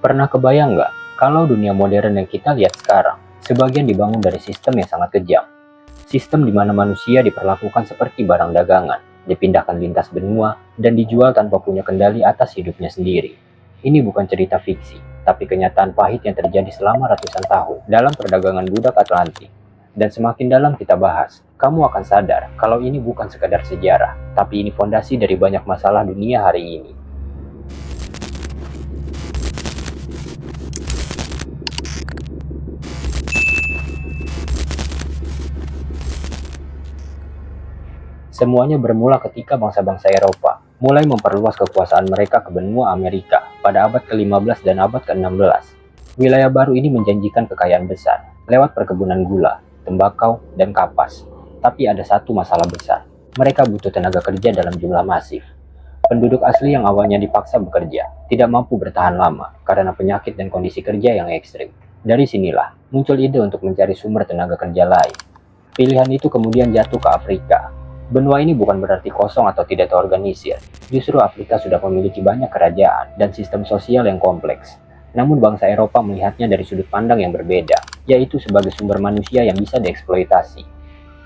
Pernah kebayang nggak kalau dunia modern yang kita lihat sekarang, sebagian dibangun dari sistem yang sangat kejam. Sistem di mana manusia diperlakukan seperti barang dagangan, dipindahkan lintas benua, dan dijual tanpa punya kendali atas hidupnya sendiri. Ini bukan cerita fiksi, tapi kenyataan pahit yang terjadi selama ratusan tahun dalam perdagangan budak Atlantik. Dan semakin dalam kita bahas, kamu akan sadar kalau ini bukan sekadar sejarah, tapi ini fondasi dari banyak masalah dunia hari ini. Semuanya bermula ketika bangsa-bangsa Eropa mulai memperluas kekuasaan mereka ke benua Amerika pada abad ke-15 dan abad ke-16. Wilayah baru ini menjanjikan kekayaan besar lewat perkebunan gula, tembakau, dan kapas. Tapi ada satu masalah besar. Mereka butuh tenaga kerja dalam jumlah masif. Penduduk asli yang awalnya dipaksa bekerja tidak mampu bertahan lama karena penyakit dan kondisi kerja yang ekstrim. Dari sinilah muncul ide untuk mencari sumber tenaga kerja lain. Pilihan itu kemudian jatuh ke Afrika. Benua ini bukan berarti kosong atau tidak terorganisir. Justru Afrika sudah memiliki banyak kerajaan dan sistem sosial yang kompleks. Namun bangsa Eropa melihatnya dari sudut pandang yang berbeda, yaitu sebagai sumber manusia yang bisa dieksploitasi.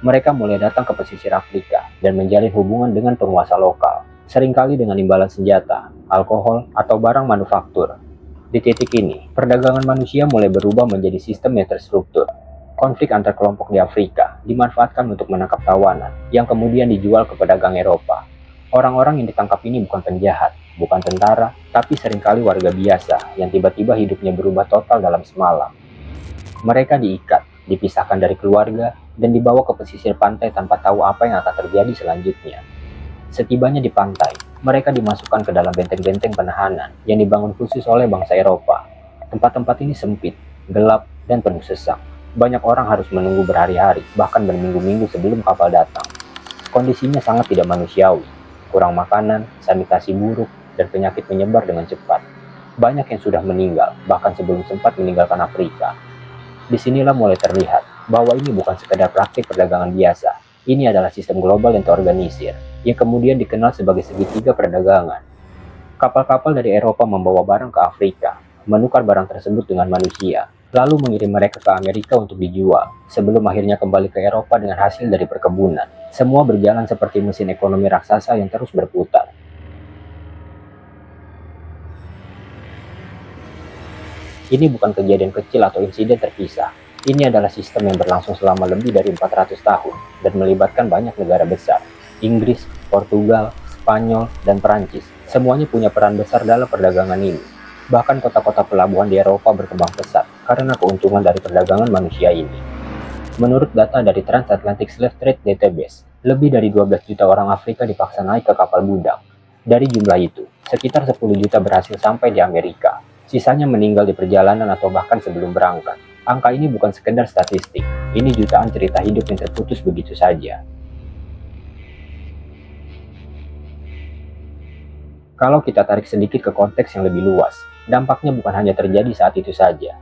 Mereka mulai datang ke pesisir Afrika dan menjalin hubungan dengan penguasa lokal, seringkali dengan imbalan senjata, alkohol, atau barang manufaktur. Di titik ini, perdagangan manusia mulai berubah menjadi sistem yang terstruktur. Konflik antar kelompok di Afrika dimanfaatkan untuk menangkap tawanan yang kemudian dijual ke pedagang Eropa. Orang-orang yang ditangkap ini bukan penjahat, bukan tentara, tapi seringkali warga biasa yang tiba-tiba hidupnya berubah total dalam semalam. Mereka diikat, dipisahkan dari keluarga, dan dibawa ke pesisir pantai tanpa tahu apa yang akan terjadi selanjutnya. Setibanya di pantai, mereka dimasukkan ke dalam benteng-benteng penahanan yang dibangun khusus oleh bangsa Eropa. Tempat-tempat ini sempit, gelap, dan penuh sesak. Banyak orang harus menunggu berhari-hari, bahkan berminggu-minggu sebelum kapal datang. Kondisinya sangat tidak manusiawi. Kurang makanan, sanitasi buruk, dan penyakit menyebar dengan cepat. Banyak yang sudah meninggal, bahkan sebelum sempat meninggalkan Afrika. Disinilah mulai terlihat bahwa ini bukan sekedar praktik perdagangan biasa. Ini adalah sistem global yang terorganisir, yang kemudian dikenal sebagai segitiga perdagangan. Kapal-kapal dari Eropa membawa barang ke Afrika, menukar barang tersebut dengan manusia, lalu mengirim mereka ke Amerika untuk dijual, sebelum akhirnya kembali ke Eropa dengan hasil dari perkebunan. Semua berjalan seperti mesin ekonomi raksasa yang terus berputar. Ini bukan kejadian kecil atau insiden terpisah. Ini adalah sistem yang berlangsung selama lebih dari 400 tahun dan melibatkan banyak negara besar. Inggris, Portugal, Spanyol, dan Perancis. Semuanya punya peran besar dalam perdagangan ini. Bahkan kota-kota pelabuhan di Eropa berkembang pesat karena keuntungan dari perdagangan manusia ini. Menurut data dari Transatlantic Slave Trade Database, lebih dari 12 juta orang Afrika dipaksa naik ke kapal budak. Dari jumlah itu, sekitar 10 juta berhasil sampai di Amerika. Sisanya meninggal di perjalanan atau bahkan sebelum berangkat. Angka ini bukan sekedar statistik, ini jutaan cerita hidup yang terputus begitu saja. Kalau kita tarik sedikit ke konteks yang lebih luas, dampaknya bukan hanya terjadi saat itu saja.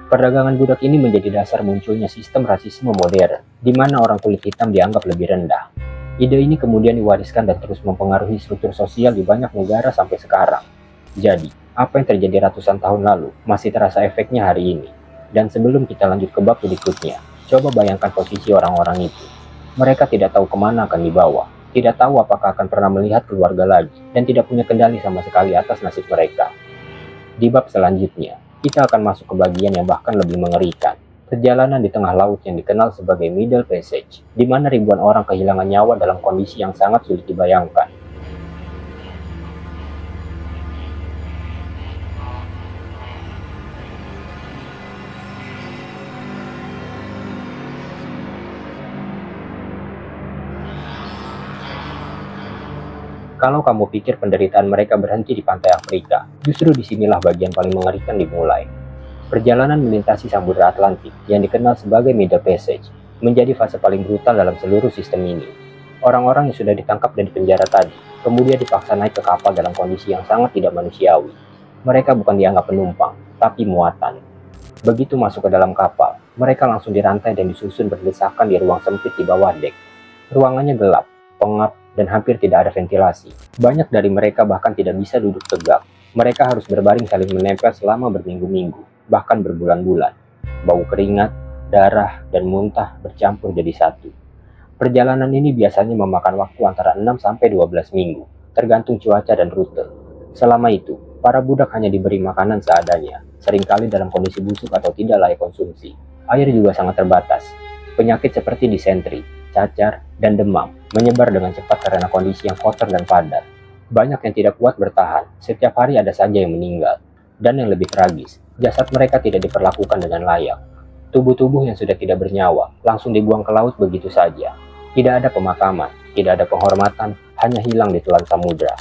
Perdagangan budak ini menjadi dasar munculnya sistem rasisme modern, di mana orang kulit hitam dianggap lebih rendah. Ide ini kemudian diwariskan dan terus mempengaruhi struktur sosial di banyak negara sampai sekarang. Jadi, apa yang terjadi ratusan tahun lalu masih terasa efeknya hari ini. Dan sebelum kita lanjut ke bab berikutnya, coba bayangkan posisi orang-orang itu. Mereka tidak tahu kemana akan dibawa, tidak tahu apakah akan pernah melihat keluarga lagi, dan tidak punya kendali sama sekali atas nasib mereka. Di bab selanjutnya, kita akan masuk ke bagian yang bahkan lebih mengerikan. Perjalanan di tengah laut yang dikenal sebagai Middle Passage, di mana ribuan orang kehilangan nyawa dalam kondisi yang sangat sulit dibayangkan. Kalau kamu pikir penderitaan mereka berhenti di pantai Afrika, justru disinilah bagian paling mengerikan dimulai. Perjalanan melintasi Samudra Atlantik yang dikenal sebagai Middle Passage menjadi fase paling brutal dalam seluruh sistem ini. Orang-orang yang sudah ditangkap dan dipenjara tadi, kemudian dipaksa naik ke kapal dalam kondisi yang sangat tidak manusiawi. Mereka bukan dianggap penumpang, tapi muatan. Begitu masuk ke dalam kapal, mereka langsung dirantai dan disusun berdesakan di ruang sempit di bawah dek. Ruangannya gelap, pengap, dan hampir tidak ada ventilasi. Banyak dari mereka bahkan tidak bisa duduk tegak. Mereka harus berbaring saling menempel selama berminggu-minggu, bahkan berbulan-bulan. Bau keringat, darah, dan muntah bercampur jadi satu. Perjalanan ini biasanya memakan waktu antara 6 sampai 12 minggu, tergantung cuaca dan rute. Selama itu, para budak hanya diberi makanan seadanya, seringkali dalam kondisi busuk atau tidak layak konsumsi. Air juga sangat terbatas. Penyakit seperti disentri, cacar, dan demam menyebar dengan cepat karena kondisi yang kotor dan padat. Banyak yang tidak kuat bertahan, setiap hari ada saja yang meninggal. Dan yang lebih tragis, jasad mereka tidak diperlakukan dengan layak. Tubuh-tubuh yang sudah tidak bernyawa langsung dibuang ke laut begitu saja. Tidak ada pemakaman, tidak ada penghormatan, hanya hilang di telan samudra.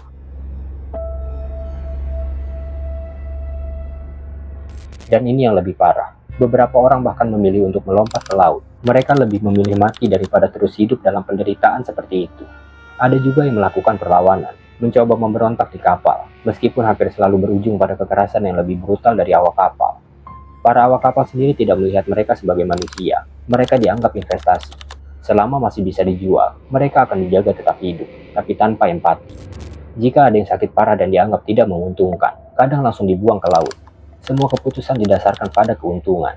Dan ini yang lebih parah. Beberapa orang bahkan memilih untuk melompat ke laut. Mereka lebih memilih mati daripada terus hidup dalam penderitaan seperti itu. Ada juga yang melakukan perlawanan, mencoba memberontak di kapal, meskipun hampir selalu berujung pada kekerasan yang lebih brutal dari awak kapal. Para awak kapal sendiri tidak melihat mereka sebagai manusia. Mereka dianggap investasi. Selama masih bisa dijual, mereka akan dijaga tetap hidup, tapi tanpa empati. Jika ada yang sakit parah dan dianggap tidak menguntungkan, kadang langsung dibuang ke laut. Semua keputusan didasarkan pada keuntungan.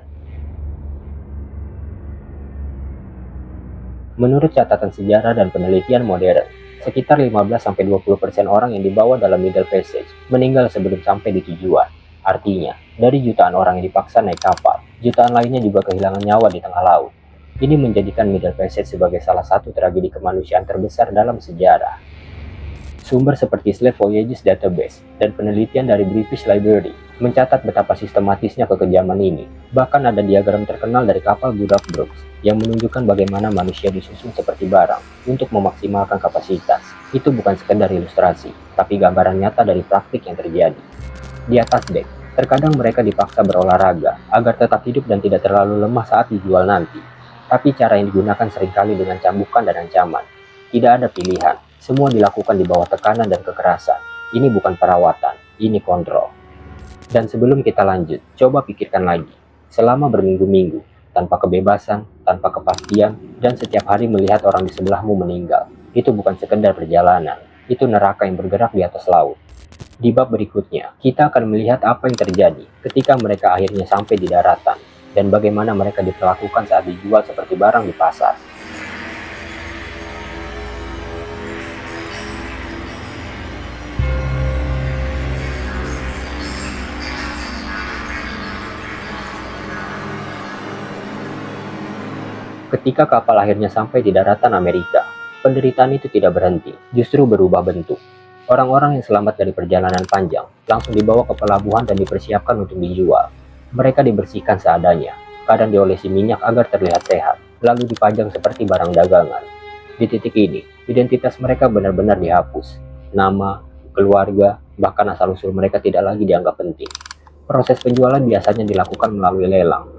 Menurut catatan sejarah dan penelitian modern, sekitar 15-20% orang yang dibawa dalam Middle Passage meninggal sebelum sampai di tujuan. Artinya, dari jutaan orang yang dipaksa naik kapal, jutaan lainnya juga kehilangan nyawa di tengah laut. Ini menjadikan Middle Passage sebagai salah satu tragedi kemanusiaan terbesar dalam sejarah. Sumber seperti Slave Voyages Database dan penelitian dari British Library mencatat betapa sistematisnya kekejaman ini. Bahkan ada diagram terkenal dari kapal budak Brooks yang menunjukkan bagaimana manusia disusun seperti barang untuk memaksimalkan kapasitas. Itu bukan sekedar ilustrasi, tapi gambaran nyata dari praktik yang terjadi. Di atas dek, terkadang mereka dipaksa berolahraga agar tetap hidup dan tidak terlalu lemah saat dijual nanti. Tapi cara yang digunakan seringkali dengan cambukan dan ancaman. Tidak ada pilihan, semua dilakukan di bawah tekanan dan kekerasan. Ini bukan perawatan, ini kontrol. Dan sebelum kita lanjut, coba pikirkan lagi. Selama berminggu-minggu, tanpa kebebasan, tanpa kepastian, dan setiap hari melihat orang di sebelahmu meninggal. Itu bukan sekedar perjalanan, itu neraka yang bergerak di atas laut. Di bab berikutnya, kita akan melihat apa yang terjadi ketika mereka akhirnya sampai di daratan, dan bagaimana mereka diperlakukan saat dijual seperti barang di pasar. Ketika kapal akhirnya sampai di daratan Amerika, penderitaan itu tidak berhenti, justru berubah bentuk. Orang-orang yang selamat dari perjalanan panjang langsung dibawa ke pelabuhan dan dipersiapkan untuk dijual. Mereka dibersihkan seadanya, kadang diolesi minyak agar terlihat sehat, lalu dipajang seperti barang dagangan. Di titik ini, identitas mereka benar-benar dihapus. Nama, keluarga, bahkan asal-usul mereka tidak lagi dianggap penting. Proses penjualan biasanya dilakukan melalui lelang.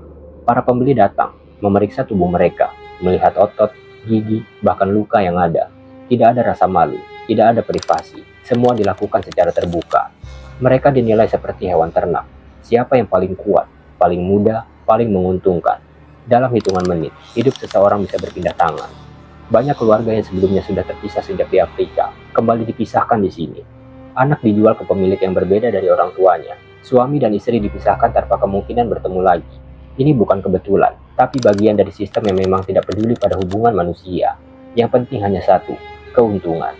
Para pembeli datang, memeriksa tubuh mereka, melihat otot, gigi, bahkan luka yang ada. Tidak ada rasa malu, tidak ada privasi, semua dilakukan secara terbuka. Mereka dinilai seperti hewan ternak. Siapa yang paling kuat, paling muda, paling menguntungkan. Dalam hitungan menit, hidup seseorang bisa berpindah tangan. Banyak keluarga yang sebelumnya sudah terpisah sejak di Afrika, kembali dipisahkan di sini. Anak dijual ke pemilik yang berbeda dari orang tuanya. Suami dan istri dipisahkan tanpa kemungkinan bertemu lagi. Ini bukan kebetulan, tapi bagian dari sistem yang memang tidak peduli pada hubungan manusia. Yang penting hanya satu, keuntungan.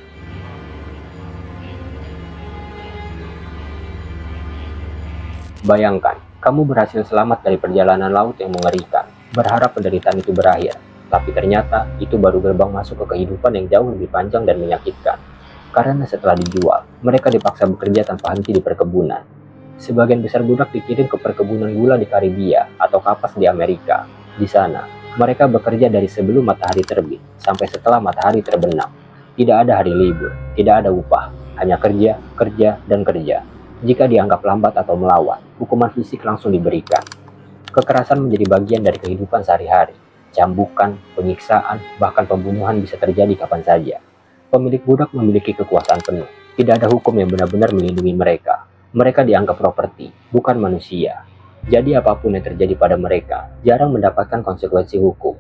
Bayangkan, kamu berhasil selamat dari perjalanan laut yang mengerikan, berharap penderitaan itu berakhir. Tapi ternyata, itu baru gerbang masuk ke kehidupan yang jauh lebih panjang dan menyakitkan. Karena setelah dijual, mereka dipaksa bekerja tanpa henti di perkebunan. Sebagian besar budak dikirim ke perkebunan gula di Karibia atau kapas di Amerika. Di sana, mereka bekerja dari sebelum matahari terbit sampai setelah matahari terbenam. Tidak ada hari libur, tidak ada upah, hanya kerja, kerja, dan kerja. Jika dianggap lambat atau melawan, hukuman fisik langsung diberikan. Kekerasan menjadi bagian dari kehidupan sehari-hari. Cambukan, penyiksaan, bahkan pembunuhan bisa terjadi kapan saja. Pemilik budak memiliki kekuasaan penuh. Tidak ada hukum yang benar-benar melindungi mereka. Mereka dianggap properti, bukan manusia. Jadi apapun yang terjadi pada mereka, jarang mendapatkan konsekuensi hukum.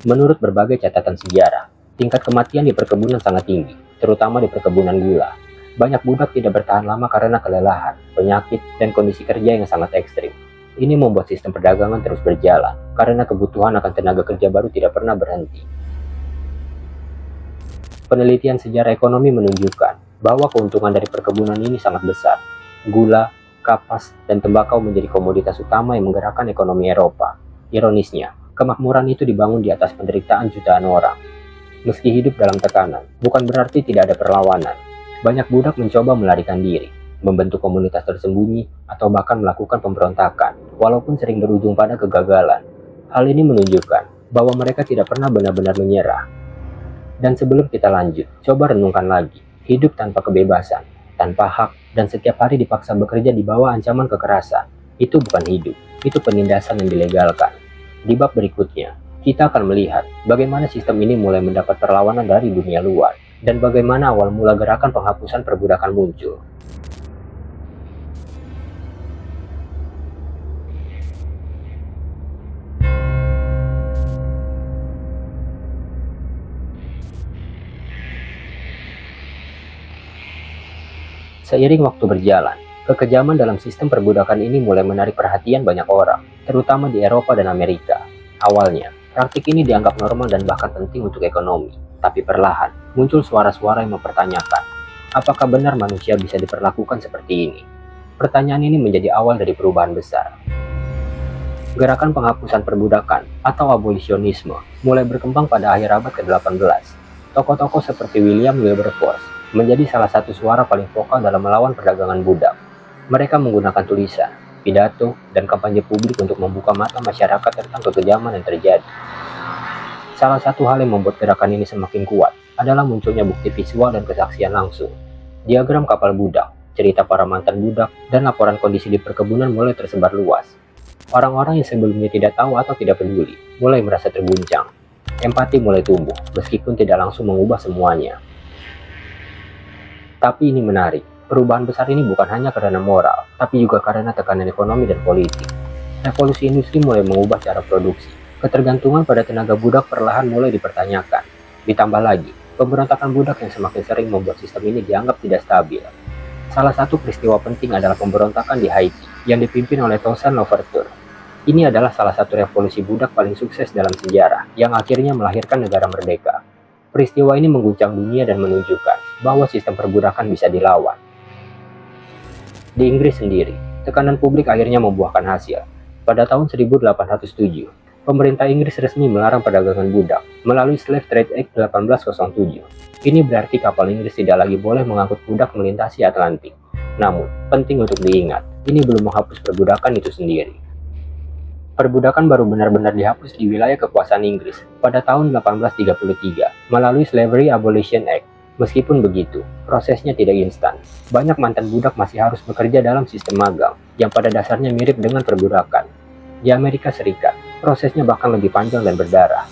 Menurut berbagai catatan sejarah, tingkat kematian di perkebunan sangat tinggi, terutama di perkebunan gula. Banyak budak tidak bertahan lama karena kelelahan, penyakit, dan kondisi kerja yang sangat ekstrim. Ini membuat sistem perdagangan terus berjalan, karena kebutuhan akan tenaga kerja baru tidak pernah berhenti. Penelitian sejarah ekonomi menunjukkan bahwa keuntungan dari perkebunan ini sangat besar. Gula, kapas, dan tembakau menjadi komoditas utama yang menggerakkan ekonomi Eropa. Ironisnya, kemakmuran itu dibangun di atas penderitaan jutaan orang. Meski hidup dalam tekanan, bukan berarti tidak ada perlawanan. Banyak budak mencoba melarikan diri, membentuk komunitas tersembunyi, atau bahkan melakukan pemberontakan, walaupun sering berujung pada kegagalan. Hal ini menunjukkan bahwa mereka tidak pernah benar-benar menyerah. Dan sebelum kita lanjut, coba renungkan lagi. Hidup tanpa kebebasan, tanpa hak, dan setiap hari dipaksa bekerja di bawah ancaman kekerasan. Itu bukan hidup, itu penindasan yang dilegalkan. Di bab berikutnya, kita akan melihat bagaimana sistem ini mulai mendapat perlawanan dari dunia luar, dan bagaimana awal mula gerakan penghapusan perbudakan muncul. Seiring waktu berjalan, kekejaman dalam sistem perbudakan ini mulai menarik perhatian banyak orang, terutama di Eropa dan Amerika. Awalnya, praktik ini dianggap normal dan bahkan penting untuk ekonomi, tapi perlahan muncul suara-suara yang mempertanyakan, apakah benar manusia bisa diperlakukan seperti ini? Pertanyaan ini menjadi awal dari perubahan besar. Gerakan penghapusan perbudakan atau abolisionisme mulai berkembang pada akhir abad ke-18. Tokoh-tokoh seperti William Wilberforce menjadi salah satu suara paling vokal dalam melawan perdagangan budak. Mereka menggunakan tulisan, pidato, dan kampanye publik untuk membuka mata masyarakat tentang kekejaman yang terjadi. Salah satu hal yang membuat gerakan ini semakin kuat adalah munculnya bukti visual dan kesaksian langsung. Diagram kapal budak, cerita para mantan budak, dan laporan kondisi di perkebunan mulai tersebar luas. Orang-orang yang sebelumnya tidak tahu atau tidak peduli mulai merasa terguncang. Empati mulai tumbuh, meskipun tidak langsung mengubah semuanya. Tapi ini menarik, perubahan besar ini bukan hanya karena moral, tapi juga karena tekanan ekonomi dan politik. Revolusi industri mulai mengubah cara produksi. Ketergantungan pada tenaga budak perlahan mulai dipertanyakan. Ditambah lagi, pemberontakan budak yang semakin sering membuat sistem ini dianggap tidak stabil. Salah satu peristiwa penting adalah pemberontakan di Haiti, yang dipimpin oleh Toussaint Louverture. Ini adalah salah satu revolusi budak paling sukses dalam sejarah, yang akhirnya melahirkan negara merdeka. Peristiwa ini mengguncang dunia dan menunjukkan bahwa sistem perbudakan bisa dilawan. Di Inggris sendiri, tekanan publik akhirnya membuahkan hasil. Pada tahun 1807, pemerintah Inggris resmi melarang perdagangan budak melalui Slave Trade Act 1807. Ini berarti kapal Inggris tidak lagi boleh mengangkut budak melintasi Atlantik. Namun, penting untuk diingat, ini belum menghapus perbudakan itu sendiri. Perbudakan baru benar-benar dihapus di wilayah kekuasaan Inggris pada tahun 1833 melalui Slavery Abolition Act. Meskipun begitu, prosesnya tidak instan. Banyak mantan budak masih harus bekerja dalam sistem magang yang pada dasarnya mirip dengan perbudakan. Di Amerika Serikat, prosesnya bahkan lebih panjang dan berdarah.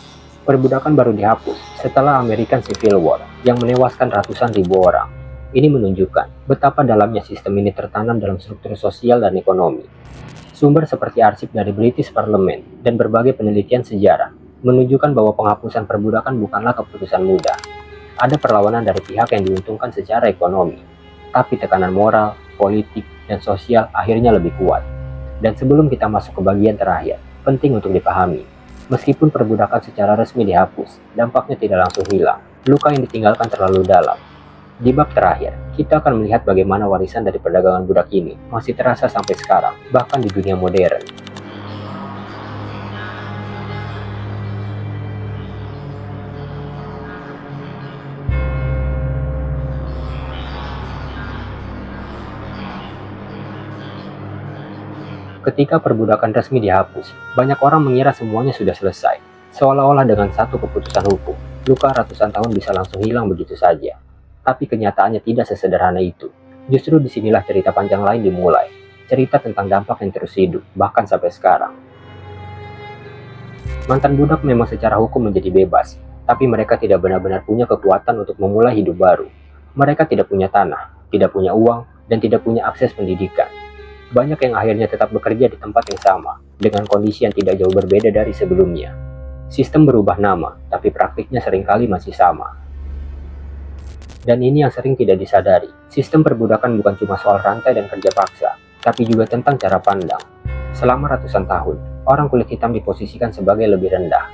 Perbudakan baru dihapus setelah American Civil War yang menewaskan ratusan ribu orang. Ini menunjukkan betapa dalamnya sistem ini tertanam dalam struktur sosial dan ekonomi. Sumber seperti arsip dari British Parliament dan berbagai penelitian sejarah menunjukkan bahwa penghapusan perbudakan bukanlah keputusan mudah. Ada perlawanan dari pihak yang diuntungkan secara ekonomi, tapi tekanan moral, politik, dan sosial akhirnya lebih kuat. Dan sebelum kita masuk ke bagian terakhir, penting untuk dipahami, meskipun perbudakan secara resmi dihapus, dampaknya tidak langsung hilang. Luka yang ditinggalkan terlalu dalam. Di bab terakhir, kita akan melihat bagaimana warisan dari perdagangan budak ini masih terasa sampai sekarang, bahkan di dunia modern. Ketika perbudakan resmi dihapus, banyak orang mengira semuanya sudah selesai, seolah-olah dengan satu keputusan hukum, luka ratusan tahun bisa langsung hilang begitu saja. Tapi kenyataannya tidak sesederhana itu. Justru disinilah cerita panjang lain dimulai. Cerita tentang dampak yang terus hidup, bahkan sampai sekarang. Mantan budak memang secara hukum menjadi bebas, tapi mereka tidak benar-benar punya kekuatan untuk memulai hidup baru. Mereka tidak punya tanah, tidak punya uang, dan tidak punya akses pendidikan. Banyak yang akhirnya tetap bekerja di tempat yang sama, dengan kondisi yang tidak jauh berbeda dari sebelumnya. Sistem berubah nama, tapi praktiknya seringkali masih sama. Dan ini yang sering tidak disadari. Sistem perbudakan bukan cuma soal rantai dan kerja paksa, tapi juga tentang cara pandang. Selama ratusan tahun, orang kulit hitam diposisikan sebagai lebih rendah.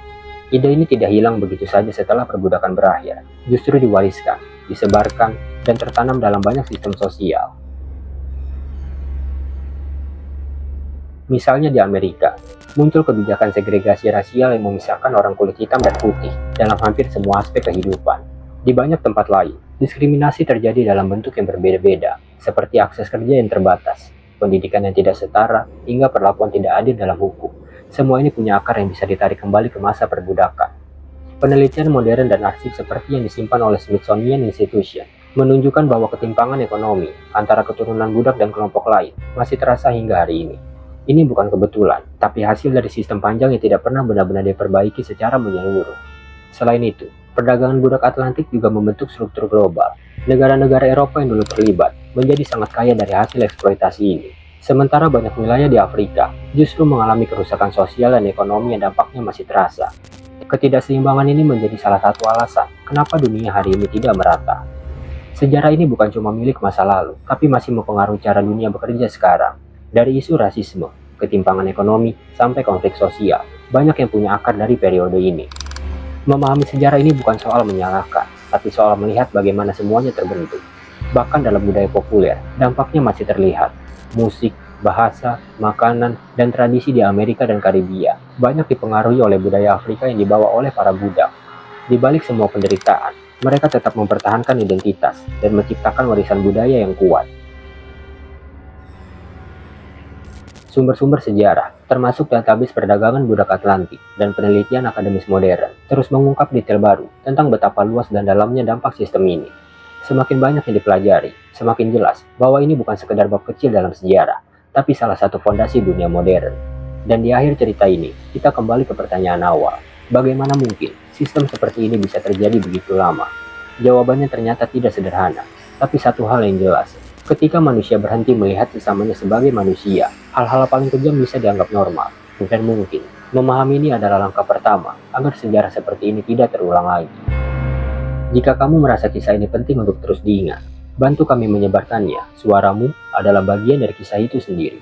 Ide ini tidak hilang begitu saja setelah perbudakan berakhir, justru diwariskan, disebarkan, dan tertanam dalam banyak sistem sosial. Misalnya di Amerika, muncul kebijakan segregasi rasial yang memisahkan orang kulit hitam dan putih dalam hampir semua aspek kehidupan. Di banyak tempat lain, diskriminasi terjadi dalam bentuk yang berbeda-beda, seperti akses kerja yang terbatas, pendidikan yang tidak setara, hingga perlakuan tidak adil dalam hukum. Semua ini punya akar yang bisa ditarik kembali ke masa perbudakan. Penelitian modern dan arsip seperti yang disimpan oleh Smithsonian Institution menunjukkan bahwa ketimpangan ekonomi antara keturunan budak dan kelompok lain masih terasa hingga hari ini. Ini bukan kebetulan, tapi hasil dari sistem panjang yang tidak pernah benar-benar diperbaiki secara menyeluruh. Selain itu, perdagangan budak Atlantik juga membentuk struktur global. Negara-negara Eropa yang dulu terlibat menjadi sangat kaya dari hasil eksploitasi ini. Sementara banyak wilayah di Afrika justru mengalami kerusakan sosial dan ekonomi yang dampaknya masih terasa. Ketidakseimbangan ini menjadi salah satu alasan kenapa dunia hari ini tidak merata. Sejarah ini bukan cuma milik masa lalu, tapi masih mempengaruhi cara dunia bekerja sekarang. Dari isu rasisme, ketimpangan ekonomi, sampai konflik sosial, banyak yang punya akar dari periode ini. Memahami sejarah ini bukan soal menyalahkan, tapi soal melihat bagaimana semuanya terbentuk. Bahkan dalam budaya populer, dampaknya masih terlihat. Musik, bahasa, makanan, dan tradisi di Amerika dan Karibia banyak dipengaruhi oleh budaya Afrika yang dibawa oleh para budak. Di balik semua penderitaan, mereka tetap mempertahankan identitas dan menciptakan warisan budaya yang kuat. Sumber-sumber sejarah, termasuk database perdagangan budak Atlantik dan penelitian akademis modern, terus mengungkap detail baru tentang betapa luas dan dalamnya dampak sistem ini. Semakin banyak yang dipelajari, semakin jelas bahwa ini bukan sekedar bab kecil dalam sejarah, tapi salah satu fondasi dunia modern. Dan di akhir cerita ini, kita kembali ke pertanyaan awal. Bagaimana mungkin sistem seperti ini bisa terjadi begitu lama? Jawabannya ternyata tidak sederhana, tapi satu hal yang jelas. Ketika manusia berhenti melihat sesamanya sebagai manusia, hal-hal paling kejam bisa dianggap normal. Dan mungkin, memahami ini adalah langkah pertama agar sejarah seperti ini tidak terulang lagi. Jika kamu merasa kisah ini penting untuk terus diingat, bantu kami menyebarkannya. Suaramu adalah bagian dari kisah itu sendiri.